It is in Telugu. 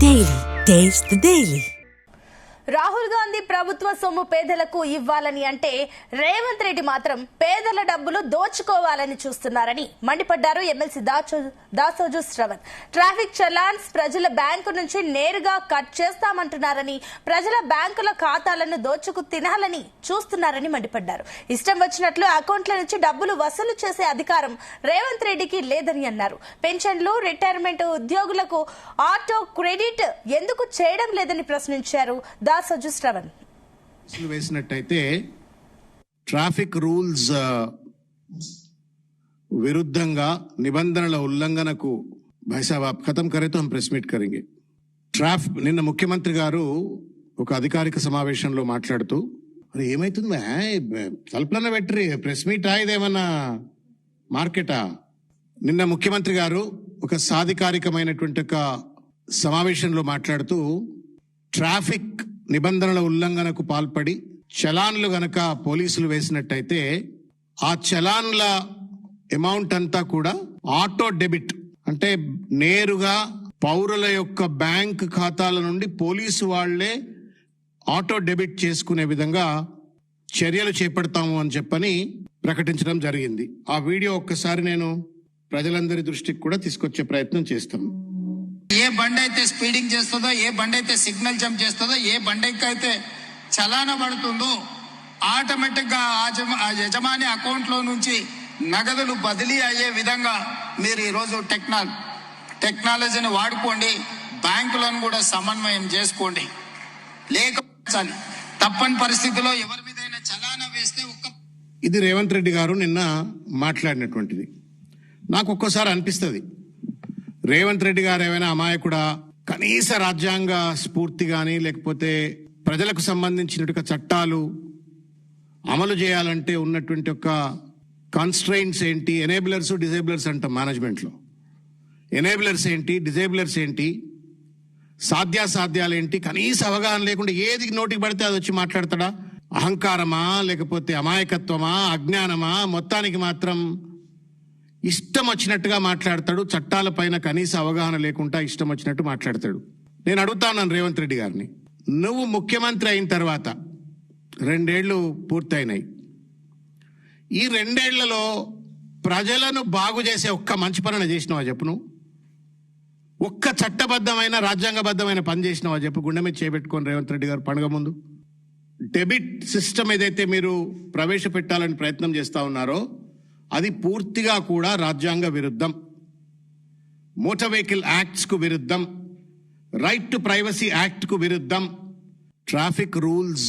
Daily. Taste the Daily. Rahul Gandhi ప్రభుత్వ సొమ్ము పేదలకు ఇవ్వాలని అంటే రేవంత్ రెడ్డి మాత్రం పేదల డబ్బులు దోచుకోవాలని చూస్తున్నారని మండిపడ్డారు ఎమ్మెల్సీ దాసోజు శ్రవణ్. ట్రాఫిక్ చలాన్స్ ప్రజల బ్యాంకు నుంచి నేరుగా కట్ చేస్తామంటున్నారని, ప్రజల బ్యాంకుల ఖాతాలను దోచుకు తినాలని చూస్తున్నారని మండిపడ్డారు. ఇష్టం వచ్చినట్లు అకౌంట్ల నుంచి డబ్బులు వసూలు చేసే అధికారం రేవంత్ రెడ్డికి లేదని అన్నారు. పెన్షన్లు, రిటైర్మెంట్ ఉద్యోగులకు ఆటో క్రెడిట్ ఎందుకు చేయడం లేదని ప్రశ్నించారు వేసినట్టయితే ట్రాఫిక్ రూల్స్ విరుద్ధంగా నిబంధనల ఉల్లంఘనకు భాయిసాబ్ ఆప్ ఖతం కరే తో హమ్ ప్రెస్ మీట్ కరేంగే. నిన్న ముఖ్యమంత్రి గారు ఒక అధికారిక సమావేశంలో మాట్లాడుతూ అది ఏమైతుంది తలుపులన్న పెట్టి ప్రెస్ మీట్ ఇదేమన్నా మార్కెటా. నిన్న ముఖ్యమంత్రి గారు ఒక సాధికారికమైనటువంటి ఒక సమావేశంలో మాట్లాడుతూ ట్రాఫిక్ నిబంధనల ఉల్లంఘనకు పాల్పడి చలాన్లు గనక పోలీసులు వేసినట్టయితే ఆ చలాన్ల అమౌంట్ అంతా కూడా ఆటో డెబిట్ అంటే నేరుగా పౌరుల యొక్క బ్యాంక్ ఖాతాల నుండి పోలీసు వాళ్లే ఆటో డెబిట్ చేసుకునే విధంగా చర్యలు చేపడతాము అని చెప్పని ప్రకటించడం జరిగింది. ఆ వీడియో ఒక్కసారి నేను ప్రజలందరి దృష్టికి కూడా తీసుకొచ్చే ప్రయత్నం చేస్తాను. ఏ బండి అయితే స్పీడింగ్ చేస్తుందో, ఏ బండి అయితే సిగ్నల్ జంప్ చేస్తుందో, ఏ బండికి అయితే చలాన పడుతుందో ఆటోమేటిక్ గా ఆ యజమాని అకౌంట్ లో నుంచి నగదులు బదిలీ అయ్యే విధంగా మీరు ఈరోజు టెక్నాలజీని వాడుకోండి. బ్యాంకులను కూడా సమన్వయం చేసుకోండి. లేకపోతే తప్పని పరిస్థితిలో ఎవరి మీదైనా చలాన వేస్తే ఇది రేవంత్ రెడ్డి గారు నిన్న మాట్లాడినటువంటిది. నాకు ఒక్కోసారి అనిపిస్తుంది రేవంత్ రెడ్డి గారు ఏమైనా అమాయకుడా, కనీస రాజ్యాంగ స్ఫూర్తి కానీ లేకపోతే ప్రజలకు సంబంధించినటువంటి చట్టాలు అమలు చేయాలంటే ఉన్నటువంటి ఒక కాన్స్ట్రైంట్స్ ఏంటి, ఎనేబులర్స్ డిజేబులర్స్ అంటాం మేనేజ్మెంట్లో. ఎనేబులర్స్ ఏంటి, డిజేబులర్స్ ఏంటి, సాధ్యాసాధ్యాలు ఏంటి, కనీస అవగాహన లేకుండా ఏది నోటికి పడితే అది వచ్చి మాట్లాడతాడా? అహంకారమా లేకపోతే అమాయకత్వమా అజ్ఞానమా? మొత్తానికి మాత్రం ఇష్టం వచ్చినట్టుగా మాట్లాడతాడు. చట్టాల పైన కనీస అవగాహన లేకుండా ఇష్టం వచ్చినట్టు మాట్లాడతాడు. నేను అడుగుతా ఉన్నాను రేవంత్ రెడ్డి గారిని, నువ్వు ముఖ్యమంత్రి అయిన తర్వాత 2 ఏళ్లు పూర్తయినాయి. ఈ 2 ఏళ్లలో ప్రజలను బాగు చేసే ఒక్క మంచి పని చేసినావా చెప్పు? నువ్వు ఒక్క చట్టబద్ధమైన రాజ్యాంగబద్ధమైన పని చేసినావా చెప్పు? గుండె మీద చేపెట్టుకొని రేవంత్ రెడ్డి గారు పండుగ ముందు డెబిట్ సిస్టమ్ ఏదైతే మీరు ప్రవేశపెట్టాలని ప్రయత్నం చేస్తా ఉన్నారో అది పూర్తిగా కూడా రాజ్యాంగ విరుద్ధం, మోటార్ వెహికల్ యాక్ట్స్ కు విరుద్ధం, రైట్ టు ప్రైవసీ యాక్ట్ కు విరుద్ధం. Traffic rules